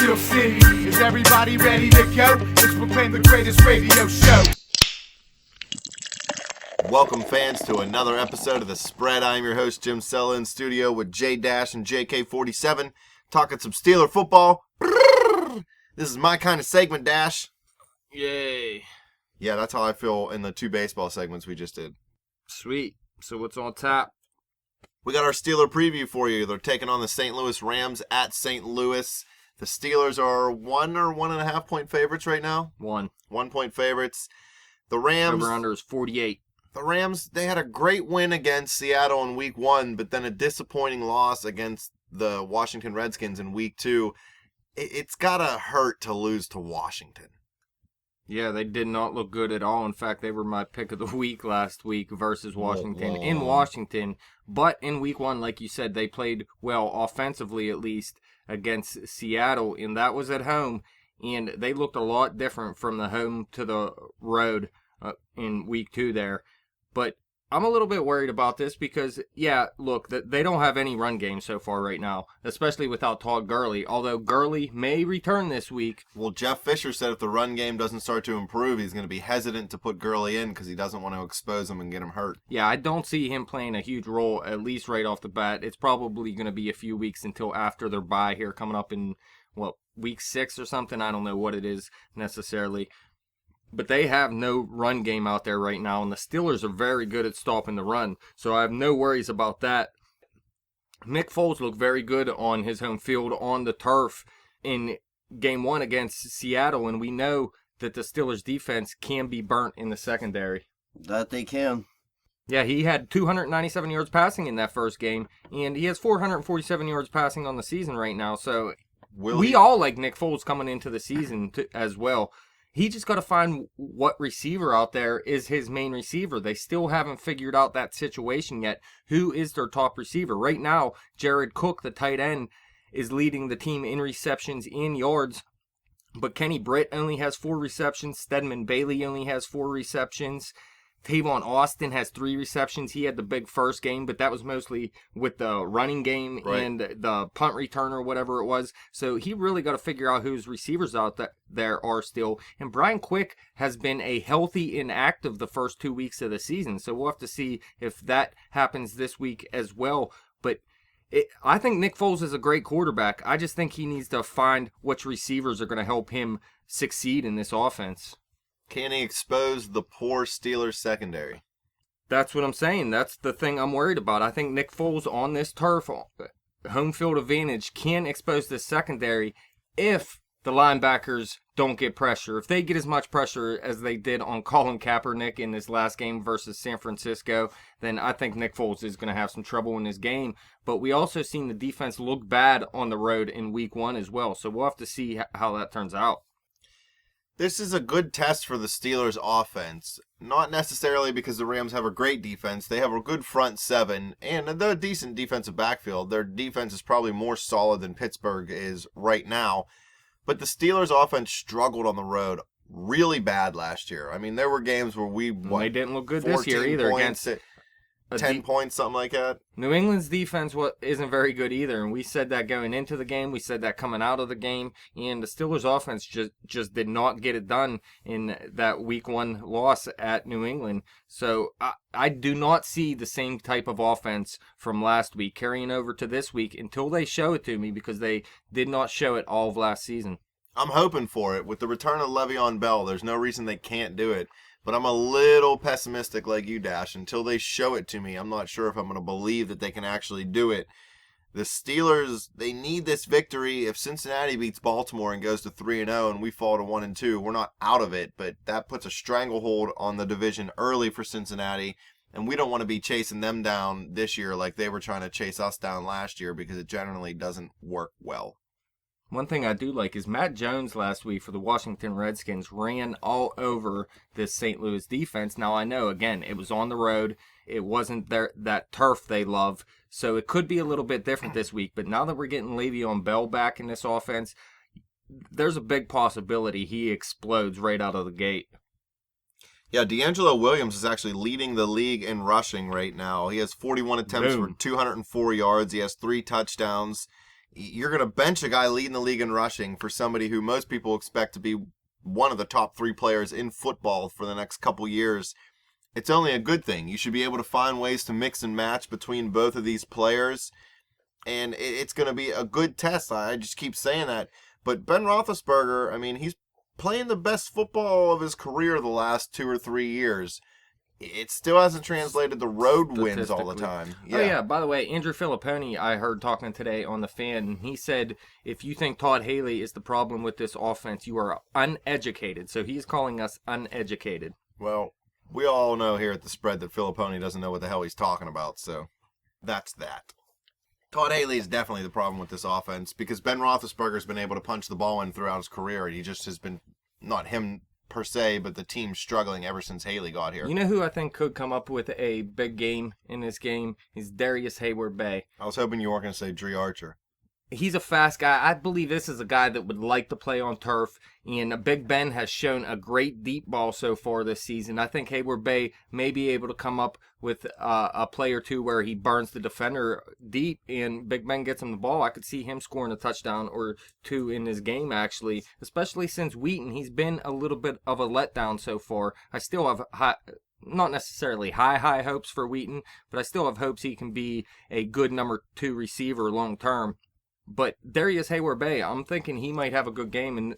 Steel City. Is everybody ready to go? Let's proclaim the greatest radio show. Welcome, fans, to another episode of The Spread. I'm your host, Jim Sella, in studio with J-Dash and JK47, talking some Steeler football. This is my kind of segment, Dash. Yay. Yeah, that's how I feel in the two baseball segments we just did. Sweet. So what's on tap? We got our Steeler preview for you. They're taking on the St. Louis Rams at St. Louis. The Steelers are 1 or 1.5 point favorites right now. 1 point favorites. The Rams... Over-under is 48. The Rams, they had a great win against Seattle in Week 1, but then a disappointing loss against the Washington Redskins in Week 2. It's got to hurt to lose to Washington. Yeah, they did not look good at all. In fact, they were my pick of the week last week versus Washington in Washington. But in Week 1, like you said, they played well offensively, at least, against Seattle, and that was at home. And they looked a lot different from the home to the road in Week 2 there. But I'm a little bit worried about this because, yeah, look, they don't have any run game so far right now, especially without Todd Gurley, although Gurley may return this week. Well, Jeff Fisher said if the run game doesn't start to improve, he's going to be hesitant to put Gurley in because he doesn't want to expose him and get him hurt. Yeah, I don't see him playing a huge role, at least right off the bat. It's probably going to be a few weeks until after their bye here coming up in, week 6 or something. I don't know what it is necessarily. But they have no run game out there right now, and the Steelers are very good at stopping the run, so I have no worries about that. Nick Foles looked very good on his home field on the turf in Game 1 against Seattle, and we know that the Steelers' defense can be burnt in the secondary. That they can. Yeah, he had 297 yards passing in that first game, and he has 447 yards passing on the season right now, so we all like Nick Foles coming into the season as well. He just got to find what receiver out there is his main receiver. They still haven't figured out that situation yet. Who is their top receiver? Right now, Jared Cook, the tight end, is leading the team in receptions and yards. But Kenny Britt only has 4 receptions. Stedman Bailey only has 4 receptions. Tavon Austin has 3 receptions. He had the big first game, but that was mostly with the running game and the punt return or whatever it was. So he really got to figure out whose receivers out there are still. And Brian Quick has been a healthy inactive the first 2 weeks of the season. So we'll have to see if that happens this week as well. But I think Nick Foles is a great quarterback. I just think he needs to find which receivers are going to help him succeed in this offense. Can he expose the poor Steelers secondary? That's what I'm saying. That's the thing I'm worried about. I think Nick Foles on this turf, home field advantage, can expose the secondary if the linebackers don't get pressure. If they get as much pressure as they did on Colin Kaepernick in this last game versus San Francisco, then I think Nick Foles is going to have some trouble in this game. But we also seen the defense look bad on the road in Week 1 as well. So we'll have to see how that turns out. This is a good test for the Steelers' offense. Not necessarily because the Rams have a great defense. They have a good front 7 and a decent defensive backfield. Their defense is probably more solid than Pittsburgh is right now. But the Steelers' offense struggled on the road really bad last year. I mean, there were games where they didn't look good this year either against 10 points, something like that. New England's defense isn't very good either, and we said that going into the game. We said that coming out of the game, and the Steelers' offense just did not get it done in that Week 1 loss at New England. So I do not see the same type of offense from last week carrying over to this week until they show it to me, because they did not show it all of last season. I'm hoping for it. With the return of Le'Veon Bell, there's no reason they can't do it. But I'm a little pessimistic like you, Dash. Until they show it to me, I'm not sure if I'm going to believe that they can actually do it. The Steelers, they need this victory. If Cincinnati beats Baltimore and goes to 3-0 and we fall to 1-2, we're not out of it. But that puts a stranglehold on the division early for Cincinnati. And we don't want to be chasing them down this year like they were trying to chase us down last year, because it generally doesn't work well. One thing I do like is Matt Jones last week for the Washington Redskins ran all over this St. Louis defense. Now, I know, again, it was on the road. It wasn't that turf they love, so it could be a little bit different this week. But now that we're getting Le'Veon Bell back in this offense, there's a big possibility he explodes right out of the gate. Yeah, D'Angelo Williams is actually leading the league in rushing right now. He has 41 attempts for 204 yards. He has 3 touchdowns. you're going to bench a guy leading the league in rushing for somebody who most people expect to be one of the top 3 players in football for the next couple years. It's only a good thing. You should be able to find ways to mix and match between both of these players, and it's going to be a good test. I just keep saying that. But Ben Roethlisberger, I mean, he's playing the best football of his career the last 2 or 3 years. It still hasn't translated the road wins all the time. Yeah. Oh, yeah. By the way, Andrew Filipponi, I heard talking today on The Fan, and he said, if you think Todd Haley is the problem with this offense, you are uneducated. So he's calling us uneducated. Well, we all know here at The Spread that Filipponi doesn't know what the hell he's talking about, so that's that. Todd Haley is definitely the problem with this offense because Ben Roethlisberger's been able to punch the ball in throughout his career, and he just has been, not him per se, but the team struggling ever since Haley got here. You know who I think could come up with a big game in this game? Is Darius Hayward-Bay. I was hoping you weren't going to say Dre Archer. He's a fast guy. I believe this is a guy that would like to play on turf, and Big Ben has shown a great deep ball so far this season. I think Hayward-Bay may be able to come up with a play or two where he burns the defender deep, and Big Ben gets him the ball. I could see him scoring a touchdown or 2 in this game, actually, especially since Wheaton, he's been a little bit of a letdown so far. I still have not necessarily high hopes for Wheaton, but I still have hopes he can be a good number 2 receiver long term. But Darius Hayward-Bay, I'm thinking he might have a good game, and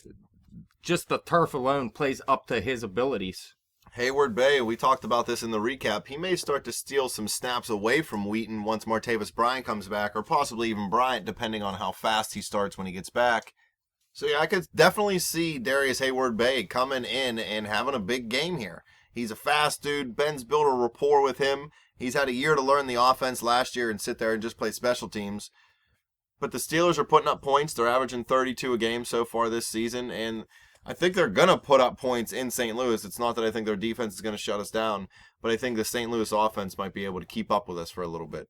just the turf alone plays up to his abilities. Hayward-Bay, we talked about this in the recap. He may start to steal some snaps away from Wheaton once Martavis Bryant comes back, or possibly even Bryant, depending on how fast he starts when he gets back. So yeah, I could definitely see Darius Hayward-Bay coming in and having a big game here. He's a fast dude. Ben's built a rapport with him. He's had a year to learn the offense last year and sit there and just play special teams. But the Steelers are putting up points. They're averaging 32 a game so far this season, and I think they're going to put up points in St. Louis. It's not that I think their defense is going to shut us down, but I think the St. Louis offense might be able to keep up with us for a little bit.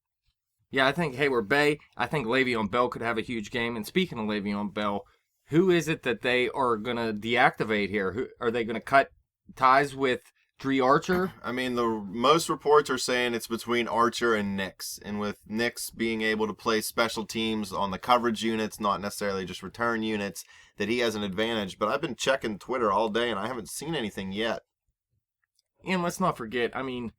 Yeah, I think Hayward-Bay, I think Le'Veon Bell could have a huge game. And speaking of Le'Veon Bell, who is it that they are going to deactivate here? Are they going to cut ties with Dre Archer? I mean, the most reports are saying it's between Archer and Nix. And with Nix being able to play special teams on the coverage units, not necessarily just return units, that he has an advantage. But I've been checking Twitter all day, and I haven't seen anything yet. And let's not forget, I mean,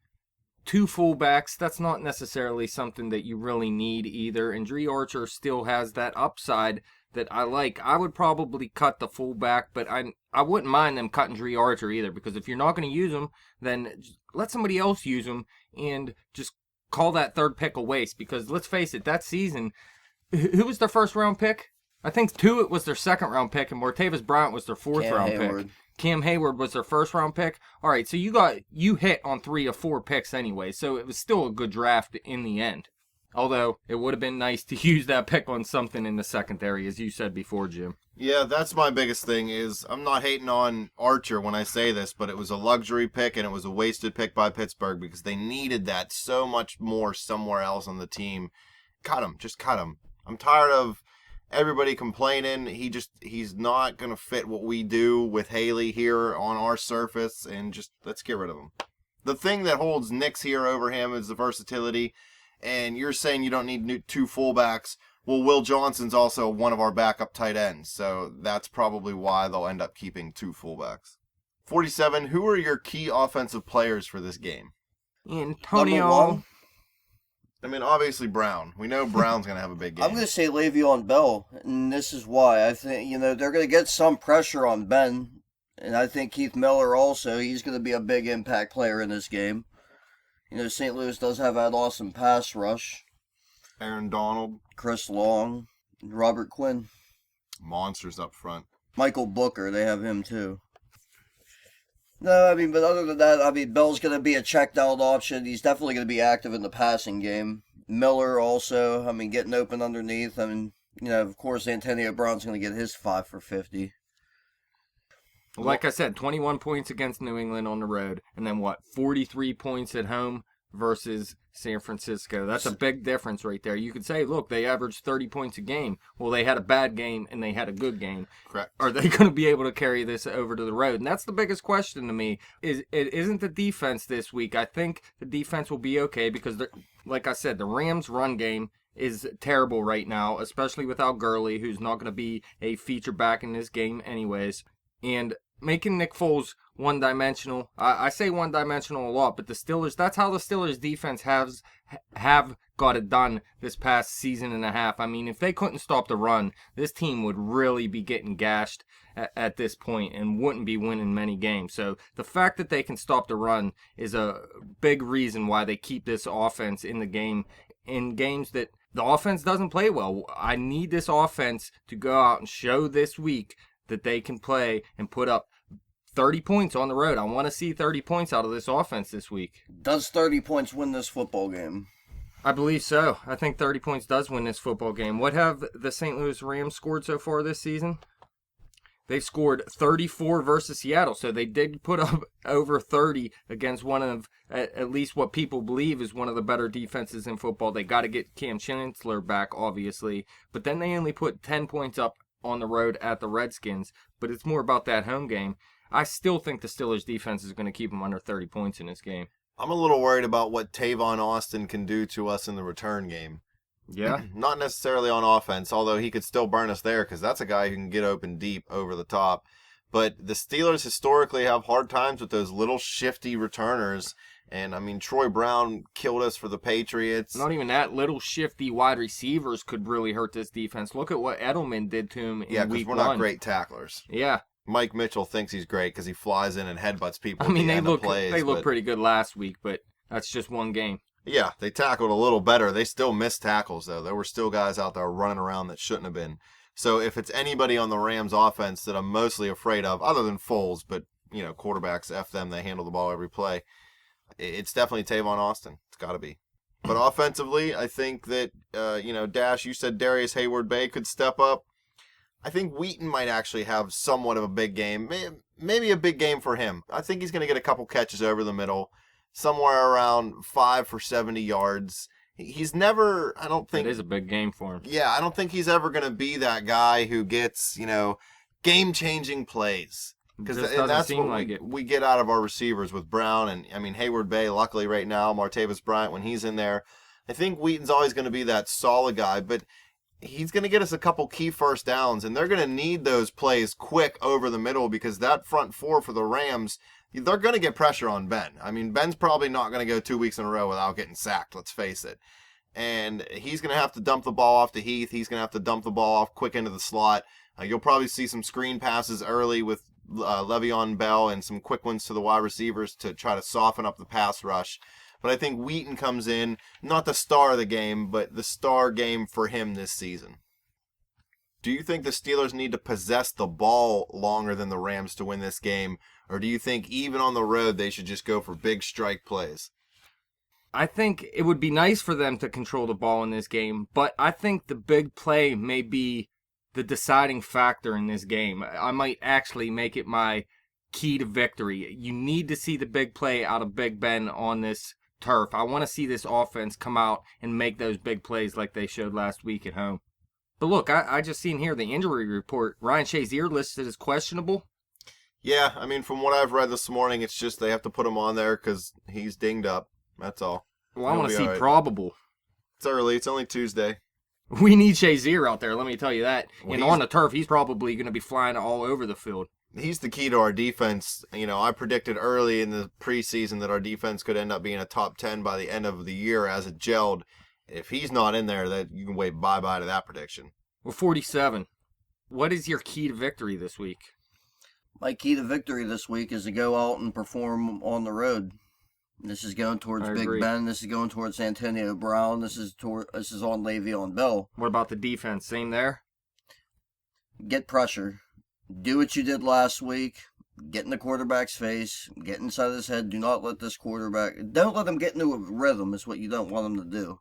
2 fullbacks, that's not necessarily something that you really need either. And Dre Archer still has that upside that I like. I would probably cut the fullback, but I wouldn't mind them cutting Dre Archer either, because if you're not going to use him, then let somebody else use him and just call that 3rd pick a waste. Because let's face it, that season, who was their 1st round pick? I think Tuitt was their 2nd round pick, and Martavis Bryant was their 4th round pick. Cam Hayward was their 1st round pick. All right, so you hit on 3 of 4 picks anyway, so it was still a good draft in the end. Although, it would have been nice to use that pick on something in the secondary, as you said before, Jim. Yeah, that's my biggest thing is I'm not hating on Archer when I say this, but it was a luxury pick and it was a wasted pick by Pittsburgh because they needed that so much more somewhere else on the team. Cut him. Just cut him. I'm tired of everybody complaining. He's not going to fit what we do with Haley here on our surface, and just let's get rid of him. The thing that holds Nix here over him is the versatility. And you're saying you don't need 2 fullbacks. Well, Will Johnson's also one of our backup tight ends, so that's probably why they'll end up keeping 2 fullbacks. 47, who are your key offensive players for this game? Antonio. I mean, obviously Brown. We know Brown's going to have a big game. I'm going to say Le'Veon Bell, and this is why. I think, they're going to get some pressure on Ben, and I think Keith Miller also, he's going to be a big impact player in this game. St. Louis does have that awesome pass rush. Aaron Donald. Chris Long. Robert Quinn. Monsters up front. Michael Booker, they have him too. No, but other than that, Bell's going to be a checked out option. He's definitely going to be active in the passing game. Miller also, getting open underneath. Of course, Antonio Brown's going to get his 5 for 50. Like I said, 21 points against New England on the road, and then 43 points at home versus San Francisco. That's a big difference right there. You could say, look, they averaged 30 points a game. Well, they had a bad game and they had a good game. Correct. Are they going to be able to carry this over to the road? And that's the biggest question to me. It isn't the defense this week. I think the defense will be okay because, like I said, the Rams' run game is terrible right now, especially without Gurley, who's not going to be a feature back in this game anyways. And making Nick Foles one-dimensional, I say one-dimensional a lot, but the Steelers, that's how the Steelers defense have got it done this past season and a half. I mean, if they couldn't stop the run, this team would really be getting gashed at this point and wouldn't be winning many games. So the fact that they can stop the run is a big reason why they keep this offense in the game, in games that the offense doesn't play well. I need this offense to go out and show this week that they can play and put up 30 points on the road. I want to see 30 points out of this offense this week. Does 30 points win this football game? I believe so. I think 30 points does win this football game. What have the St. Louis Rams scored so far this season? They've scored 34 versus Seattle, so they did put up over 30 against one of, at least what people believe is one of the better defenses in football. They got to get Cam Chancellor back, obviously, but then they only put 10 points up on the road at the Redskins, but it's more about that home game. I still think the Steelers defense is going to keep them under 30 points in this game. I'm a little worried about what Tavon Austin can do to us in the return game. Yeah. Not necessarily on offense, although he could still burn us there because that's a guy who can get open deep over the top. But the Steelers historically have hard times with those little shifty returners. And, I mean, Troy Brown killed us for the Patriots. Not even that. Little shifty wide receivers could really hurt this defense. Look at what Edelman did to him in week 1. Yeah, because we're not great tacklers. Yeah. Mike Mitchell thinks he's great because he flies in and headbutts people. I mean, they look plays, pretty good last week, but that's just one game. Yeah, they tackled a little better. They still missed tackles, though. There were still guys out there running around that shouldn't have been. So if it's anybody on the Rams offense that I'm mostly afraid of, other than Foles, but, you know, quarterbacks, F them, they handle the ball every play, it's definitely Tavon Austin. It's got to be. But offensively, I think that, Dash, you said Darius Hayward-Bay could step up. I think Wheaton might actually have somewhat of a big game. Maybe a big game for him. I think he's going to get a couple catches over the middle, somewhere around 5 for 70 yards. He's never, I don't think... It is a big game for him. Yeah, I don't think he's ever going to be that guy who gets, game-changing plays. Because that's what we get out of our receivers with Brown and, Hayward-Bay, luckily right now, Martavis Bryant, when he's in there. I think Wheaton's always going to be that solid guy, but he's going to get us a couple key first downs, and they're going to need those plays quick over the middle because that front four for the Rams, they're going to get pressure on Ben. Ben's probably not going to go 2 weeks in a row without getting sacked, let's face it. And he's going to have to dump the ball off to Heath. He's going to have to dump the ball off quick into the slot. You'll probably see some screen passes early with Le'Veon Bell and some quick ones to the wide receivers to try to soften up the pass rush. But I think Wheaton comes in, not the star of the game, but the star game for him this season. Do you think the Steelers need to possess the ball longer than the Rams to win this game? Or do you think even on the road they should just go for big strike plays? I think it would be nice for them to control the ball in this game, but I think the big play may be the deciding factor in this game. I might actually make it my key to victory. You need to see the big play out of Big Ben on this turf. I want to see this offense come out and make those big plays like they showed last week at home. But look, I just seen here the injury report. Ryan Shazier listed as questionable. Yeah, from what I've read this morning, it's just they have to put him on there because he's dinged up. That's all. Well, I want to see probable. It's early. It's only Tuesday. We need Shazier out there, let me tell you that. And on the turf, he's probably going to be flying all over the field. He's the key to our defense. I predicted early in the preseason that our defense could end up being a top 10 by the end of the year as it gelled. If he's not in there, that you can wave bye-bye to that prediction. We're 47. What is your key to victory this week? My key to victory this week is to go out and perform on the road. This is going towards Big Ben. This is going towards Antonio Brown. This is on Le'Veon Bell. What about the defense? Same there? Get pressure. Do what you did last week. Get in the quarterback's face. Get inside his head. Do not let this quarterback... Don't let him get into a rhythm is what you don't want him to do.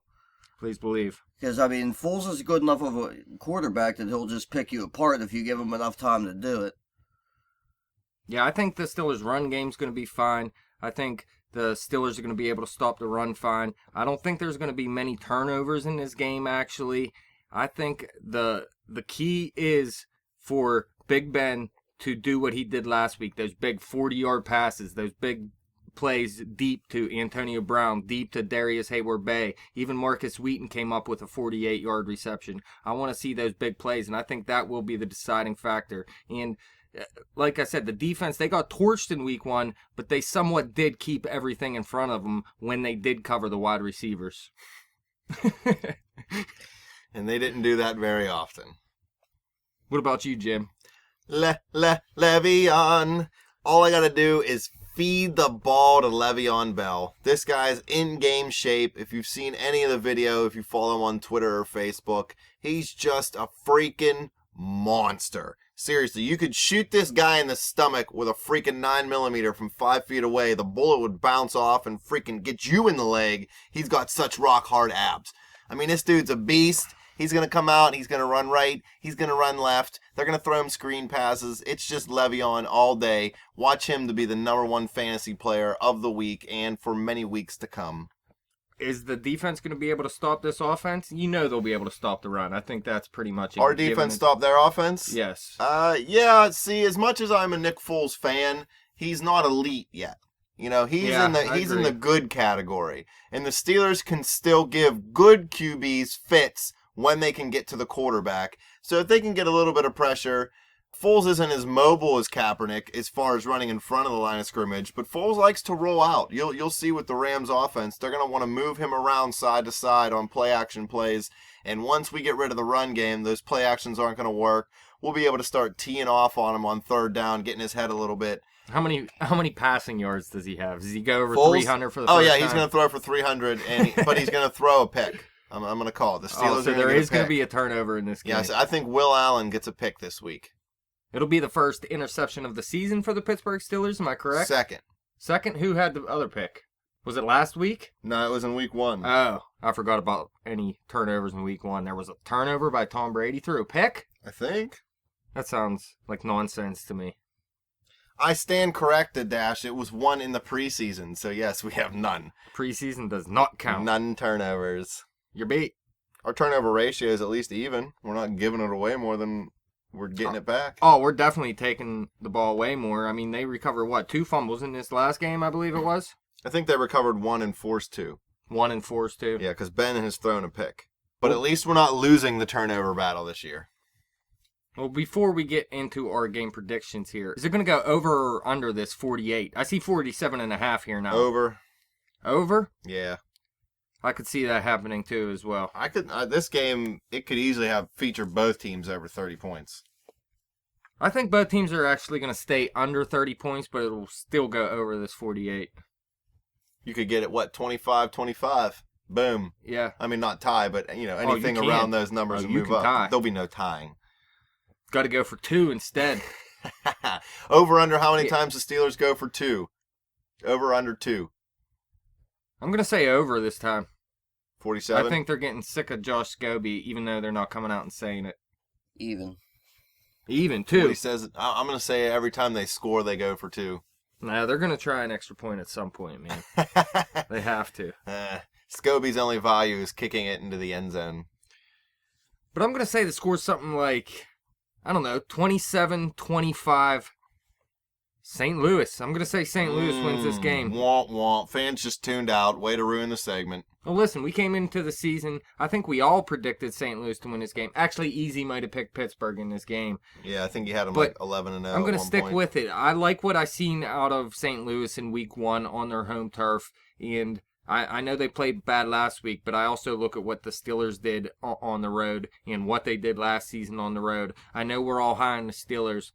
Please believe. Because, Foles is good enough of a quarterback that he'll just pick you apart if you give him enough time to do it. Yeah, I think the Steelers' run game's going to be fine. I think the Steelers are going to be able to stop the run fine. I don't think there's going to be many turnovers in this game, actually. I think the key is for Big Ben to do what he did last week, those big 40-yard passes, those big plays deep to Antonio Brown, deep to Darius Hayward-Bay. Even Marcus Wheaton came up with a 48-yard reception. I want to see those big plays, and I think that will be the deciding factor. And like I said, the defense, they got torched in week 1, but they somewhat did keep everything in front of them when they did cover the wide receivers. And they didn't do that very often. What about you, Jim? Le'Veon. All I got to do is feed the ball to Le'Veon Bell. This guy's in game shape. If you've seen any of the video, if you follow him on Twitter or Facebook, he's just a freaking monster. Seriously, you could shoot this guy in the stomach with a freaking 9mm from 5 feet away. The bullet would bounce off and freaking get you in the leg. He's got such rock hard abs. I mean, this dude's a beast. He's going to come out, he's going to run right, he's going to run left. They're going to throw him screen passes. It's just Le'Veon all day. Watch him to be the #1 fantasy player of the week and for many weeks to come. Is the defense going to be able to stop this offense? You know they'll be able to stop the run. I think that's pretty much it. Our defense stopped their offense? Yes. Yeah, see, as much as I'm a Nick Foles fan, he's not elite yet. You know, he's in the good category. And the Steelers can still give good QBs fits when they can get to the quarterback. So if they can get a little bit of pressure, Foles isn't as mobile as Kaepernick as far as running in front of the line of scrimmage, but Foles likes to roll out. You'll see with the Rams offense, they're going to want to move him around side to side on play action plays. And once we get rid of the run game, those play actions aren't going to work. We'll be able to start teeing off on him on 3rd down, getting his head a little bit. How many passing yards does he have? Does he go over Foles? 300 for the first time? Oh, yeah, he's going to throw for 300, but he's going to throw a pick. I'm going to call it. The Steelers so there is going to be a turnover in this game. Yes, I think Will Allen gets a pick this week. It'll be the first interception of the season for the Pittsburgh Steelers, am I correct? Second. Who had the other pick? Was it last week? No, it was in week 1. Oh, I forgot about any turnovers in week 1. There was a turnover by Tom Brady through a pick? I think. That sounds like nonsense to me. I stand corrected, Dash. It was 1 in the preseason, so yes, we have none. Preseason does not count. None turnovers. You're beat. Our turnover ratio is at least even. We're not giving it away more than we're getting it back. Oh, we're definitely taking the ball away more. I mean, they recovered, 2 fumbles in this last game, I believe it was? I think they recovered 1 and forced 2. 1 and forced 2? Yeah, because Ben has thrown a pick. But at least we're not losing the turnover battle this year. Well, before we get into our game predictions here, is it going to go over or under this 48? I see 47.5 here now. Over. Over? Yeah. I could see that happening too as well. I could. This game, it could easily feature both teams over 30 points. I think both teams are actually going to stay under 30 points, but it'll still go over this 48. You could get it, 25-25. Boom. Yeah. I mean, not tie, but, anything around those numbers and move up. Tie. There'll be no tying. Got to go for 2 instead. Over, under, how many times the Steelers go for 2? Over, under 2. I'm going to say over this time. 47? I think they're getting sick of Josh Scobie, even though they're not coming out and saying it. Even, too. What he says, I'm going to say every time they score, they go for 2. No, they're going to try an extra point at some point, man. They have to. Scobie's only value is kicking it into the end zone. But I'm going to say the score's something like, 27-25. St. Louis. I'm going to say St. Louis wins this game. Womp womp. Fans just tuned out. Way to ruin the segment. Well, listen, we came into the season. I think we all predicted St. Louis to win this game. Actually, Easy might have picked Pittsburgh in this game. Yeah, I think you had them 11-0. I'm going to stick with it. I like what I seen out of St. Louis in week 1 on their home turf. And I know they played bad last week, but I also look at what the Steelers did on the road and what they did last season on the road. I know we're all high on the Steelers.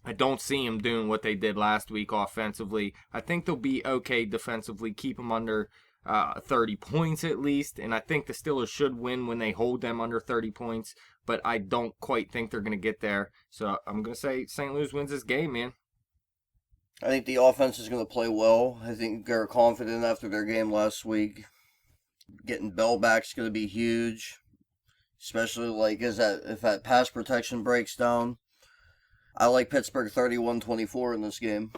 I don't see them doing what they did last week offensively. I think they'll be okay defensively, keep them under 30 points at least, and I think the Steelers should win when they hold them under 30 points, but I don't quite think they're going to get there. So I'm going to say St. Louis wins this game, man. I think the offense is going to play well. I think they're confident after their game last week. Getting Bell back is going to be huge, especially if that pass protection breaks down. I like Pittsburgh 31-24 in this game.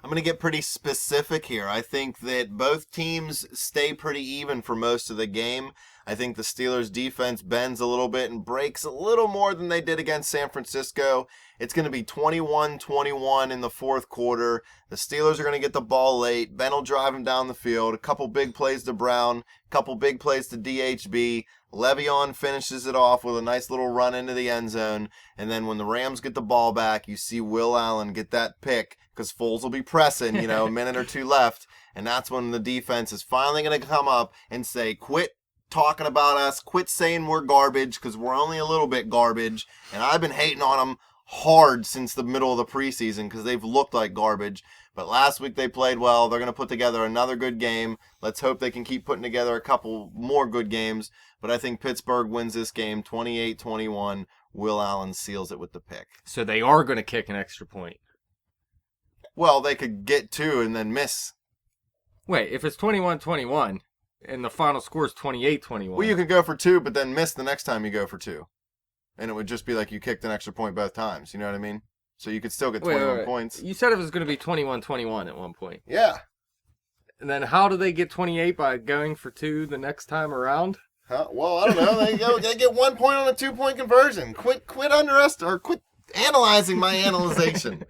I'm going to get pretty specific here. I think that both teams stay pretty even for most of the game. I think the Steelers' defense bends a little bit and breaks a little more than they did against San Francisco. It's going to be 21-21 in the fourth quarter. The Steelers are going to get the ball late. Ben will drive him down the field. A couple big plays to Brown. A couple big plays to DHB. Le'Veon finishes it off with a nice little run into the end zone. And then when the Rams get the ball back, you see Will Allen get that pick because Foles will be pressing, a minute or two left. And that's when the defense is finally going to come up and say, quit talking about us, quit saying we're garbage because we're only a little bit garbage. And I've been hating on them hard since the middle of the preseason because they've looked like garbage. But last week they played well. They're going to put together another good game. Let's hope they can keep putting together a couple more good games. But I think Pittsburgh wins this game 28-21. Will Allen seals it with the pick. So they are going to kick an extra point. Well, they could get two and then miss. Wait, if it's 21-21 and the final score is 28-21. Well, you could go for two, but then miss the next time you go for two. And it would just be like you kicked an extra point both times. You know what I mean? So you could still get 21 points. You said it was going to be 21-21 at one point. Yeah. And then how do they get 28 by going for two the next time around? Well, I don't know. They get 1 point on a 2-point conversion. Quit analyzing my analyzation.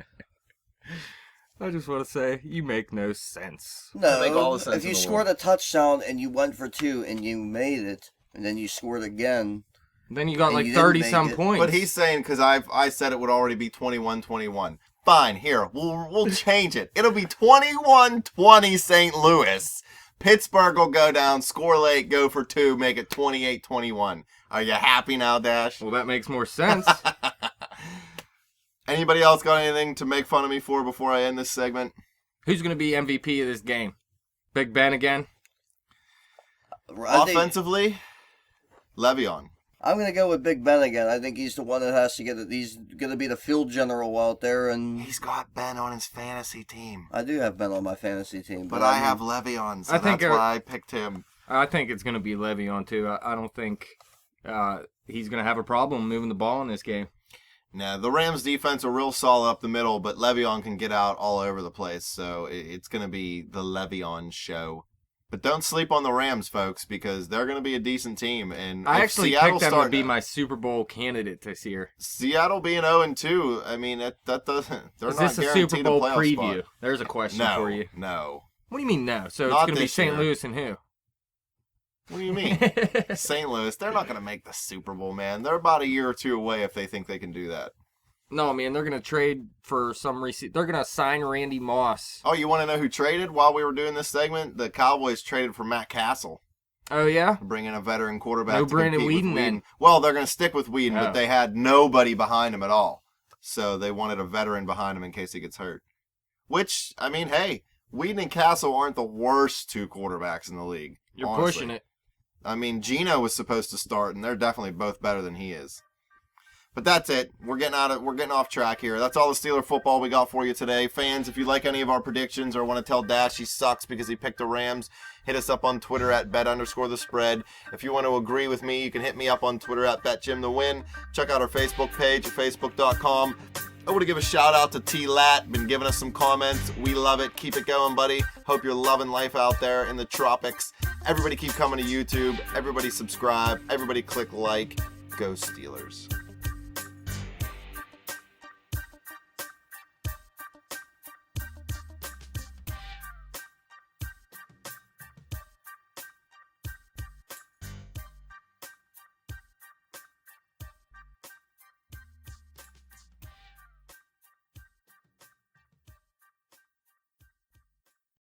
I just want to say, you make no sense. No, make all the sense if you in the scored world. a touchdown and you went for two and you made it, and then you scored again. Then you got And like you didn't 30-some make it. points. But he's saying because I said it would already be 21-21. Fine, here we'll change it. It'll be 21-20 St. Louis. Pittsburgh will go down, score late, go for two, make it 28-21. Are you happy now, Dash? Well, that makes more sense. Anybody else got anything to make fun of me for before I end this segment? Who's going to be MVP of this game? Big Ben again? Offensively, Le'Veon. I'm going to go with Big Ben again. I think he's the one that has to get it. He's going to be the field general out there. And He's got Ben on his fantasy team. I do have Ben on my fantasy team. But I have Le'Veon, so I think that's why I picked him. I think it's going to be Le'Veon, too. I don't think he's going to have a problem moving the ball in this game. Now, the Rams' defense are real solid up the middle, but Le'Veon can get out all over the place, so it's going to be the Le'Veon show. But don't sleep on the Rams, folks, because they're going to be a decent team. And I if actually Seattle picked them to start- be my Super Bowl candidate this year. Seattle being 0-2, I mean, that doesn't. They're Is not this a guaranteed Super Bowl playoff preview? spot. There's a question No, for you. no. What do you mean no? So it's Not going to be this St. year. Louis and who? What do you mean? St. Louis, they're not going to make the Super Bowl, man. They're about a year or two away if they think they can do that. No, man, they're going to trade for some They're going to sign Randy Moss. Oh, you want to know who traded while we were doing this segment? The Cowboys traded for Matt Castle. Oh, yeah? Bring in a veteran quarterback. No to Brandon compete with Weeden, then. Well, they're going to stick with Weeden, Oh. but they had nobody behind him at all. So they wanted a veteran behind him in case he gets hurt. Which, I mean, hey, Weeden and Castle aren't the worst two quarterbacks in the league. You're honestly. pushing it. I mean, Geno was supposed to start, and they're definitely both better than he is. But that's it. We're getting off track here. That's all the Steeler football we got for you today. Fans, if you like any of our predictions or want to tell Dash he sucks because he picked the Rams, hit us up on Twitter at bet_the_spread. If you want to agree with me, you can hit me up on Twitter at betjimthewin. Check out our Facebook page at facebook.com. I want to give a shout out to T-Lat. Been giving us some comments. We love it. Keep it going, buddy. Hope you're loving life out there in the tropics. Everybody keep coming to YouTube. Everybody subscribe. Everybody click like. Go Steelers.